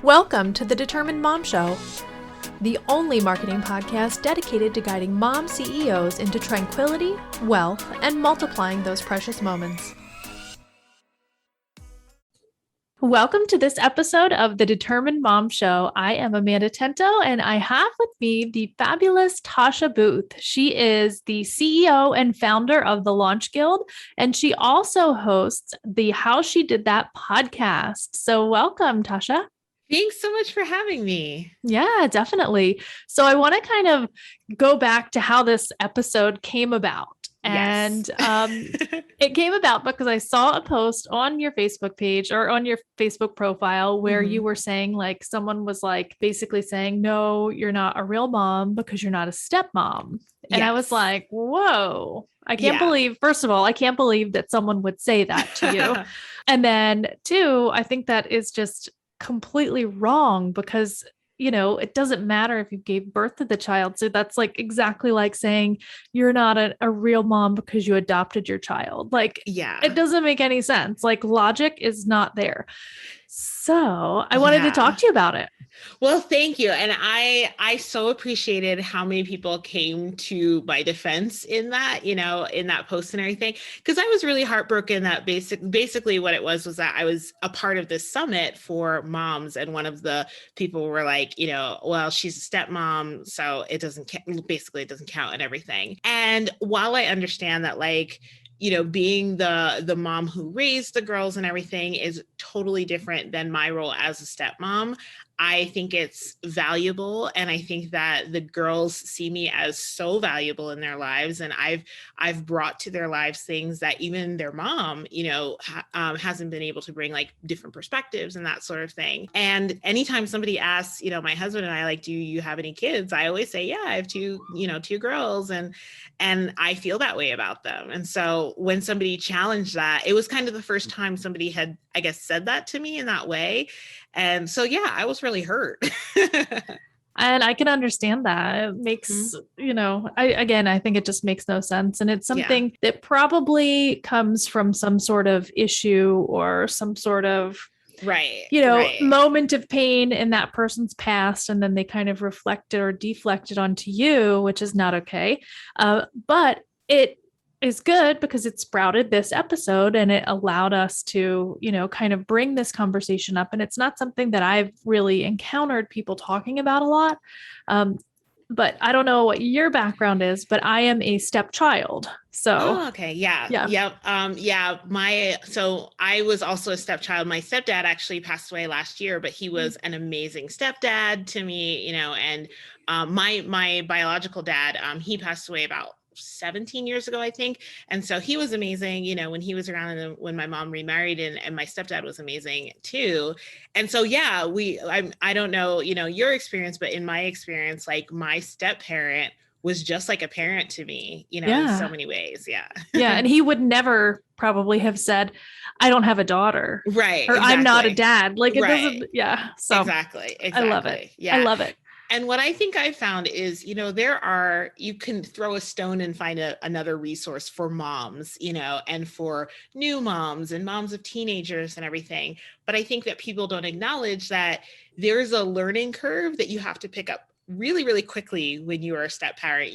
Welcome to the Determined Mom Show, the only marketing podcast dedicated to guiding mom CEOs into tranquility, wealth, and multiplying those precious moments. Welcome to this episode of the Determined Mom Show. I am Amanda Tento, and I have with me the fabulous Tasha Booth. She is the CEO and founder of the Launch Guild, and she also hosts the How She Did That podcast. So welcome, Tasha. Thanks so much for having me. Yeah, definitely. So I want to kind of go back to how this episode came about. Yes. And it came about because I saw a post on your Facebook page or on your Facebook profile where you were saying, like, someone was like basically saying, no, you're not a real mom because you're not a stepmom. And I was like, whoa, I can't believe, first of all, I can't believe that someone would say that to you. And then two, I think that is just completely wrong because, you know, it doesn't matter if you gave birth to the child. So that's like exactly like saying you're not a real mom because you adopted your child. Like, it doesn't make any sense. Like, logic is not there. So I wanted to talk to you about it. Well, thank you. And I so appreciated how many people came to my defense in that, in that post and everything, because I was really heartbroken that basically what it was that I was a part of this summit for moms. And one of the people were like, well, she's a stepmom, so it doesn't count and everything. And while I understand that, like, being the mom who raised the girls and everything is totally different than my role as a stepmom, I think it's valuable. And I think that the girls see me as so valuable in their lives. And I've brought to their lives things that even their mom, hasn't been able to bring, like different perspectives and that sort of thing. And anytime somebody asks, my husband and I, like, do you have any kids? I always say, yeah, I have two girls. And I feel that way about them. And so when somebody challenged that, it was kind of the first time somebody had, I guess, said that to me in that way. And so, yeah, I was really hurt. And I can understand that. It makes, I think it just makes no sense. And it's something that probably comes from some sort of issue or some sort of moment of pain in that person's past. And then they kind of reflected or deflected onto you, which is not okay. But it is good because it sprouted this episode and it allowed us to, kind of bring this conversation up. And it's not something that I've really encountered people talking about a lot. But I don't know what your background is, but I am a stepchild. So, okay. Yeah. Yep. So I was also a stepchild. My stepdad actually passed away last year, but he was an amazing stepdad to me, and my biological dad, he passed away about 17 years ago, I think. And so he was amazing, when he was around and when my mom remarried, and my stepdad was amazing too. And so, yeah, I don't know, your experience, but in my experience, like, my step parent was just like a parent to me, in so many ways. Yeah. Yeah. And he would never probably have said, I don't have a daughter. Right. Or exactly. I'm not a dad. Like, it doesn't. Yeah. So exactly. I love it. Yeah. I love it. And what I think I found is, you can throw a stone and find another resource for moms, and for new moms and moms of teenagers and everything. But I think that people don't acknowledge that there's a learning curve that you have to pick up really, really quickly when you are a step parent.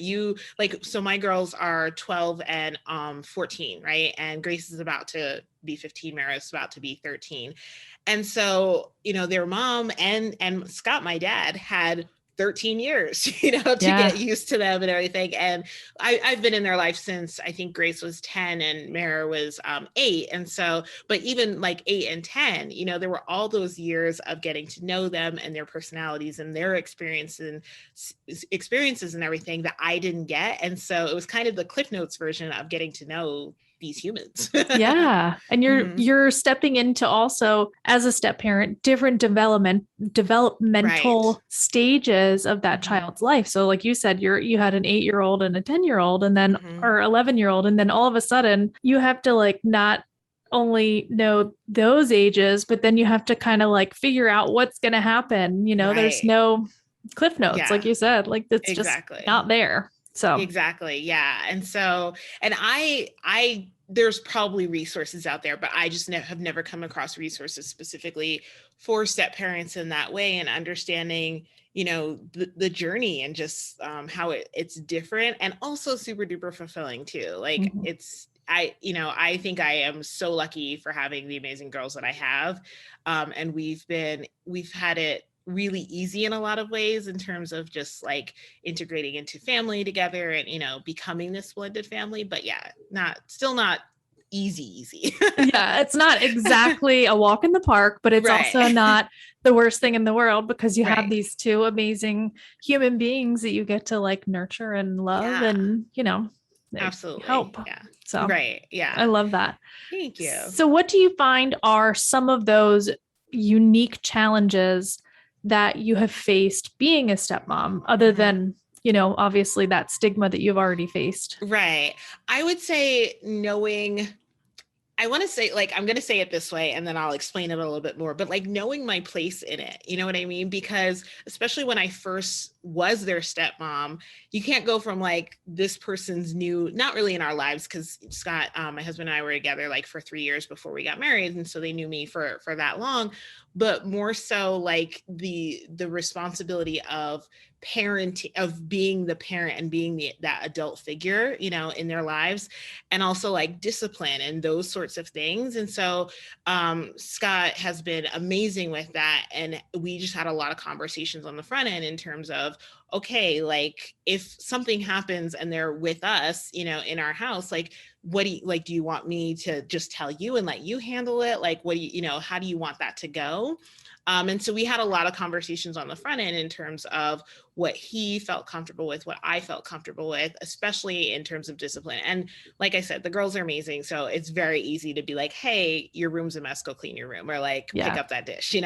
So my girls are 12 and 14, right? And Grace is about to be 15, Mara's about to be 13. And so, their mom and Scott, my dad, had 13 years, to get used to them and everything. And I've been in their life since, I think Grace was 10 and Mara was 8. And so, but even like 8 and 10, there were all those years of getting to know them and their personalities and their experiences and everything that I didn't get. And so it was kind of the Cliff Notes version of getting to know these humans. Yeah. And you're stepping into also, as a step parent, different developmental stages of that child's life. So like you said, you had an 8-year-old and a 10-year-old and then or 11-year-old. And then all of a sudden you have to, like, not only know those ages, but then you have to kind of like figure out what's going to happen. There's no Cliff Notes, like you said, like that's just not there. So exactly. Yeah. And so, and I there's probably resources out there, but I just have never come across resources specifically for step parents in that way, and understanding, the journey, and just how it's different, and also super duper fulfilling too. Like Mhm. I think I am so lucky for having the amazing girls that I have. And we've had it really easy in a lot of ways, in terms of just like integrating into family together, and becoming this blended family. But yeah, still not easy. Yeah, it's not exactly a walk in the park, but it's also Right. not the worst thing in the world, because you have Right. these two amazing human beings that you get to like nurture and love, Yeah, and they absolutely. help. Yeah. So Right. I Yeah. love that. Thank you. So what do you find are some of those unique challenges that you have faced being a stepmom, other Mhm. than, obviously that stigma that you've already faced? Right. I would say I want to say, like, I'm going to say it this way and then I'll explain it a little bit more, but like knowing my place in it, you know what I mean? Because especially when I first was their stepmom, you can't go from like this person's new, not really in our lives, because Scott, my husband and I were together like for 3 years before we got married. And so they knew me for that long, but more so like the responsibility of parenting, of being the parent and being that adult figure, in their lives, and also like discipline and those sorts of things. And so Scott has been amazing with that. And we just had a lot of conversations on the front end in terms of, okay, like if something happens and they're with us, in our house, like, what do you like? Do you want me to just tell you and let you handle it? Like, what do how do you want that to go? And so we had a lot of conversations on the front end in terms of what he felt comfortable with, what I felt comfortable with, especially in terms of discipline. And like I said, the girls are amazing. So it's very easy to be like, hey, your room's a mess, go clean your room, or like pick Yeah. up that dish.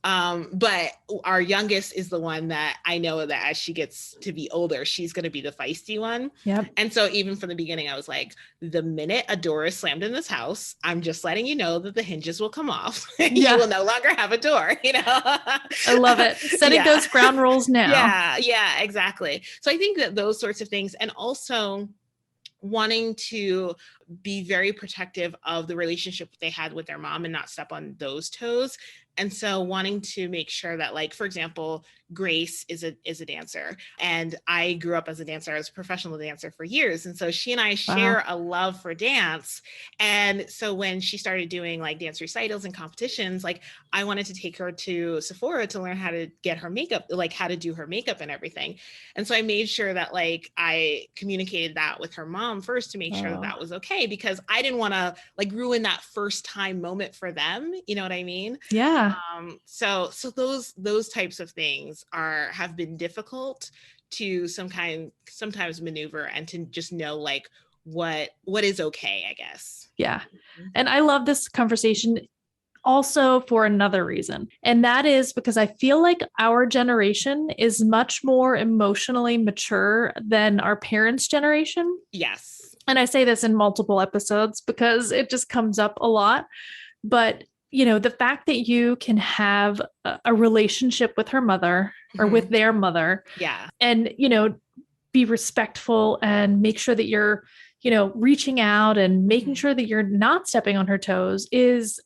But our youngest is the one that I know that as she gets to be older, she's going to be the feisty one. Yep. And so even from the beginning, I was like, the minute a door is slammed in this house, I'm just letting you know that the hinges will come off. You Yeah. will no longer have a door, I love it. Setting Yeah. those ground rules now. Yeah, exactly. So I think that those sorts of things, and also wanting to be very protective of the relationship they had with their mom and not step on those toes. And so wanting to make sure that, like, for example, Grace is a dancer, and I grew up as a dancer. I was a professional dancer for years. And so she and I Wow. share a love for dance. And so when she started doing like dance recitals and competitions, like I wanted to take her to Sephora to learn how to get her makeup, like how to do her makeup and everything. And so I made sure that like I communicated that with her mom first to make sure that Oh, that was okay, because I didn't want to like ruin that first time moment for them. You know what I mean? yeah. So those types of things have been difficult to sometimes maneuver, and to just know like what is okay, I guess. Yeah. And I love this conversation also for another reason. And that is because I feel like our generation is much more emotionally mature than our parents' generation. Yes. And I say this in multiple episodes because it just comes up a lot. But, the fact that you can have a relationship with her mother or with Mhm. their mother, Yeah. and, be respectful and make sure that you're, reaching out and making Mhm. sure that you're not stepping on her toes is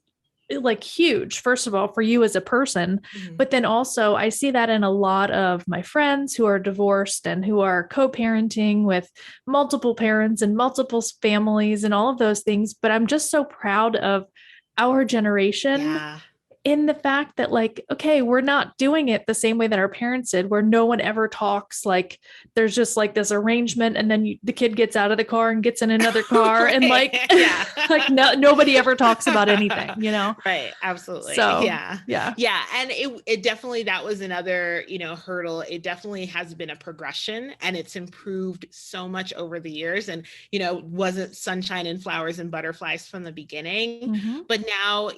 like huge, first of all, for you as a person. Mhm. But then also, I see that in a lot of my friends who are divorced and who are co parenting with multiple parents and multiple families and all of those things. But I'm just so proud of our generation Yeah. in the fact that, like, okay, we're not doing it the same way that our parents did, where no one ever talks. Like, there's just like this arrangement, and then the kid gets out of the car and gets in another car, and Right. like, Yeah. like nobody ever talks about anything. Right. Absolutely. So Yeah. yeah, Yeah. And it definitely, that was another, hurdle. It definitely has been a progression, and it's improved so much over the years, and, wasn't sunshine and flowers and butterflies from the beginning. mm-hmm. But now,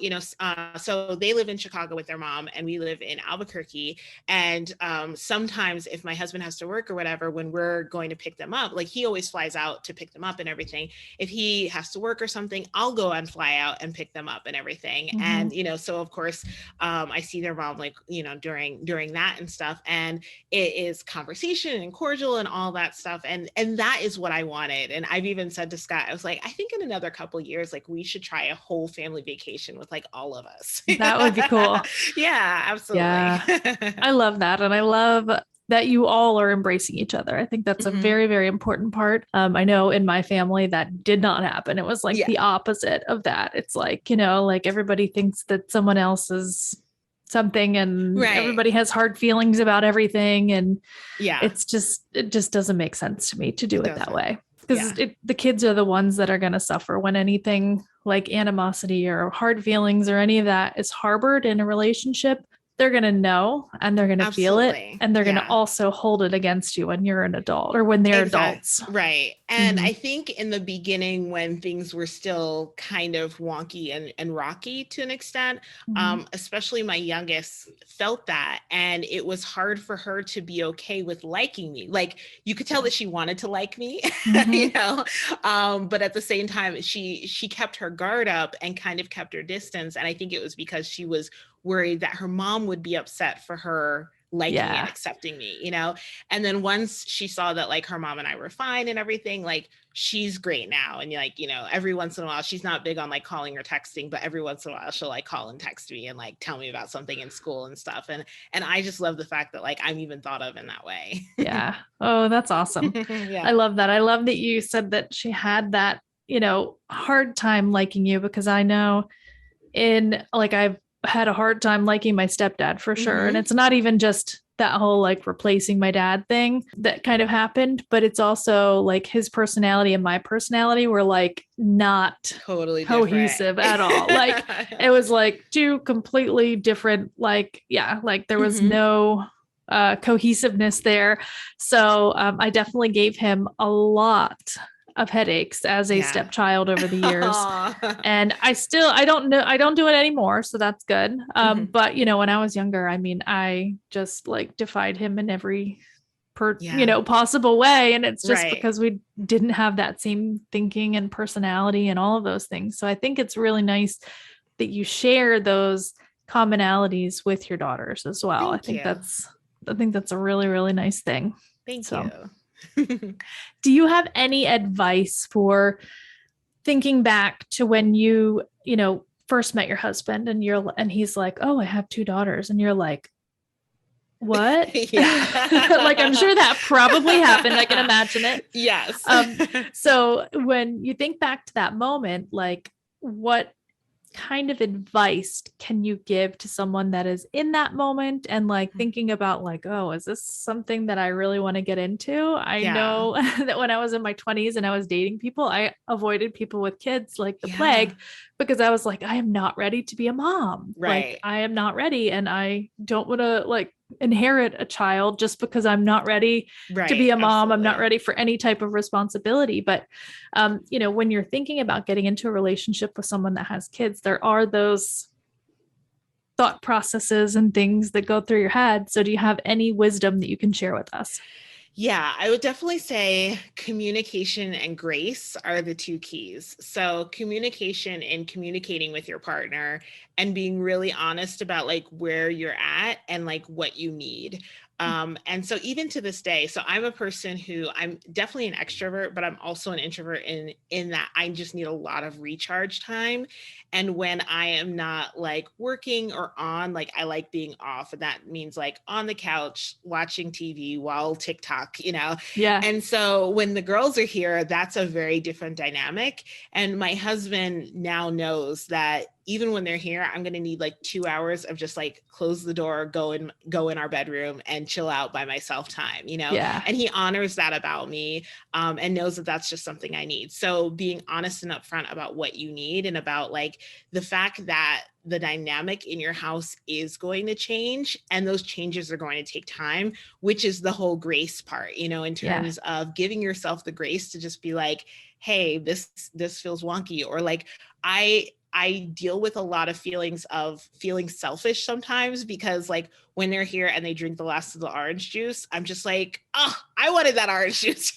so they live live in Chicago with their mom and we live in Albuquerque. And sometimes if my husband has to work or whatever, when we're going to pick them up, like he always flies out to pick them up and everything. If he has to work or something, I'll go and fly out and pick them up and everything. And, so of course, I see their mom, like, during that and stuff. And it is conversation and cordial and all that stuff. And that is what I wanted. And I've even said to Scott, I was like, I think in another couple years, like we should try a whole family vacation with like all of us. That would be cool. Yeah, absolutely. Yeah. I love that. And I love that you all are embracing each other. I think that's a very, very important part. I know in my family that did not happen. It was like the opposite of that. It's like, like everybody thinks that someone else is something and everybody has hard feelings about everything. And it just doesn't make sense to me to do it that way. Because the kids are the ones that are going to suffer when anything like animosity or hard feelings or any of that is harbored in a relationship. They're going to know and they're going to feel it. And they're going to also hold it against you when you're an adult or when they're adults. Right. And I think in the beginning, when things were still kind of wonky and rocky to an extent, especially my youngest felt that. And it was hard for her to be okay with liking me. Like you could tell that she wanted to like me, but at the same time, she kept her guard up and kind of kept her distance. And I think it was because she was worried that her mom would be upset for her liking me and accepting me, and then once she saw that like her mom and I were fine and everything, like she's great now. And like, every once in a while, she's not big on like calling or texting, but every once in a while she'll like call and text me and like tell me about something in school and stuff. And I just love the fact that like I'm even thought of in that way. Yeah. Oh, that's awesome. I love that. I love that you said that she had that, hard time liking you, because I know I've had a hard time liking my stepdad for sure. And it's not even just that whole like replacing my dad thing that kind of happened, but it's also like his personality and my personality were like not totally cohesive at all. Like it was like two completely different, like there was no cohesiveness there. So I definitely gave him a lot of headaches as a stepchild over the years. And I don't do it anymore. So that's good. But when I was younger, I mean, I just like defied him in every possible way. And it's just because we didn't have that same thinking and personality and all of those things. So I think it's really nice that you share those commonalities with your daughters as well. I think that's a really, really nice thing. Thank you. Do you have any advice for thinking back to when you first met your husband and he's like, oh, I have two daughters, and you're like, what? Like, I'm sure that probably happened. I can imagine it. Yes. So when you think back to that moment, like what kind of advice can you give to someone that is in that moment and like thinking about like, oh, is this something that I really want to get into? I know that when I was in my 20s and I was dating people, I avoided people with kids like the plague, because I was like, I am not ready to be a mom. Like I am not ready, and I don't want to like inherit a child just because I'm not ready to be a mom. Absolutely. I'm not ready for any type of responsibility. But, when you're thinking about getting into a relationship with someone that has kids, there are those thought processes and things that go through your head. So do you have any wisdom that you can share with us? Yeah, I would definitely say communication and grace are the two keys. So communication and communicating with your partner and being really honest about like where you're at and like what you need. And so even to this day, so I'm a person who I'm definitely an extrovert, but I'm also an introvert in that I just need a lot of recharge time. And when I am not like working or on, like I like being off. And that means like on the couch, watching TV while TikTok, Yeah. And so when the girls are here, that's a very different dynamic. And my husband now knows that even when they're here, I'm going to need like 2 hours of just like close the door, go in our bedroom and chill out by myself time, Yeah. And he honors that about me, and knows that that's just something I need. So being honest and upfront about what you need and about like the fact that the dynamic in your house is going to change, and those changes are going to take time, which is the whole grace part, in terms of giving yourself the grace to just be like, hey, this feels wonky, or like, I deal with a lot of feelings of feeling selfish sometimes, because like when they're here and they drink the last of the orange juice, I'm just like, oh, I wanted that orange juice,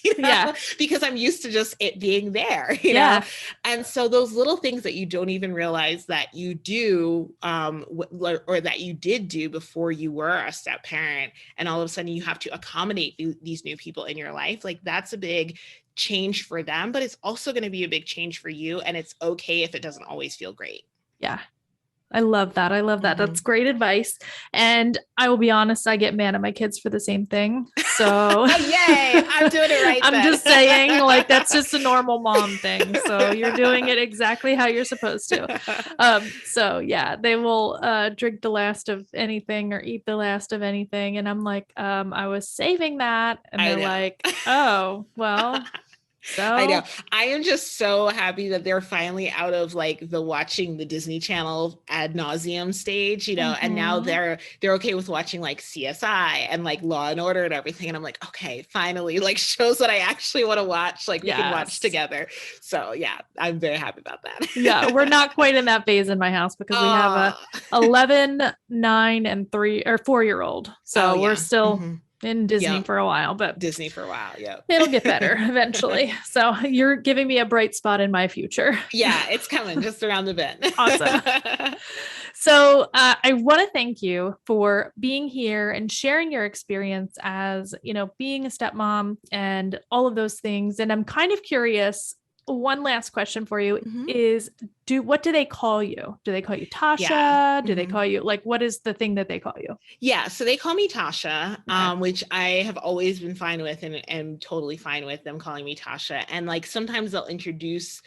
because I'm used to just it being there, know? And so those little things that you don't even realize that you do, or that you did do before you were a step parent, and all of a sudden you have to accommodate these new people in your life, like that's a big change for them, but it's also going to be a big change for you. And it's okay if it doesn't always feel great. Yeah. I love that. I love that. That's great advice. And I will be honest, I get mad at my kids for the same thing. So yay, I'm doing it right. I'm just saying, like, that's just a normal mom thing. So you're doing it exactly how you're supposed to. So yeah, they will drink the last of anything or eat the last of anything. And I'm like, I was saving that. And they're like, oh, well. So I know. I am just so happy that they're finally out of like the watching the Disney Channel ad nauseum stage, and now they're okay with watching like CSI and like Law and Order and everything. And I'm like, okay, finally, like shows that I actually want to watch, like we can watch together. So yeah, I'm very happy about that. Yeah, we're not quite in that phase in my house because we have a 11, 9, and 4-year-old. So we're still in Disney for a while, but Disney for a while. Yeah. It'll get better eventually. So you're giving me a bright spot in my future. Yeah, it's coming just around the bend. Awesome. So I want to thank you for being here and sharing your experience as, being a stepmom and all of those things. And I'm kind of curious, one last question for you is, what do they call you? Do they call you Tasha? Yeah. Do they call you, like, what is the thing that they call you? Yeah. So they call me Tasha, which I have always been fine with and am totally fine with them calling me Tasha. And like, sometimes they'll introduce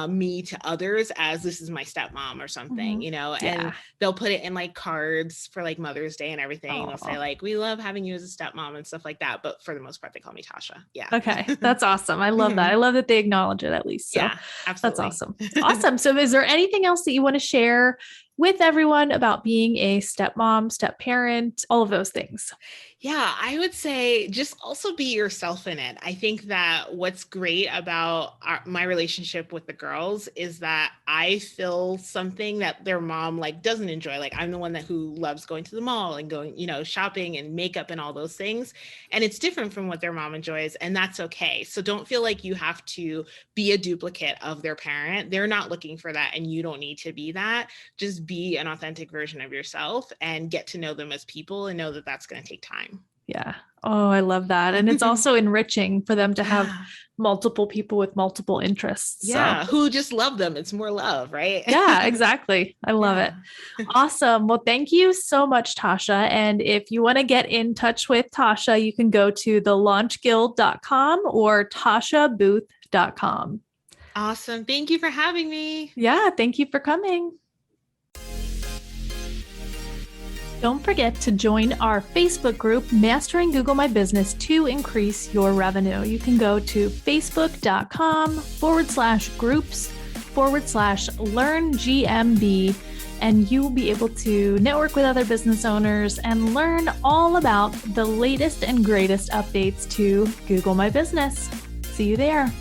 me to others as this is my stepmom or something, and they'll put it in like cards for like Mother's Day and everything. They'll say like, we love having you as a stepmom and stuff like that. But for the most part, they call me Tasha. Yeah. Okay. That's awesome. I love that. I love that they acknowledge it at least. So yeah, absolutely. That's awesome. Awesome. So is there anything else that you want to share with everyone about being a stepmom, step parent, all of those things? Yeah, I would say just also be yourself in it. I think that what's great about my relationship with the girls is that I feel something that their mom like doesn't enjoy. Like I'm the one who loves going to the mall and going, shopping and makeup and all those things. And it's different from what their mom enjoys, and that's okay. So don't feel like you have to be a duplicate of their parent. They're not looking for that, and you don't need to be that. Just be an authentic version of yourself and get to know them as people, and know that that's going to take time. Yeah. Oh, I love that. And it's also enriching for them to have multiple people with multiple interests. Yeah. So. Who just love them. It's more love, right? Yeah, exactly. I love it. Awesome. Well, thank you so much, Tasha. And if you want to get in touch with Tasha, you can go to thelaunchguild.com or tashabooth.com. Awesome. Thank you for having me. Yeah. Thank you for coming. Don't forget to join our Facebook group, Mastering Google My Business, to increase your revenue. You can go to facebook.com/groups/learnGMB, and you will be able to network with other business owners and learn all about the latest and greatest updates to Google My Business. See you there.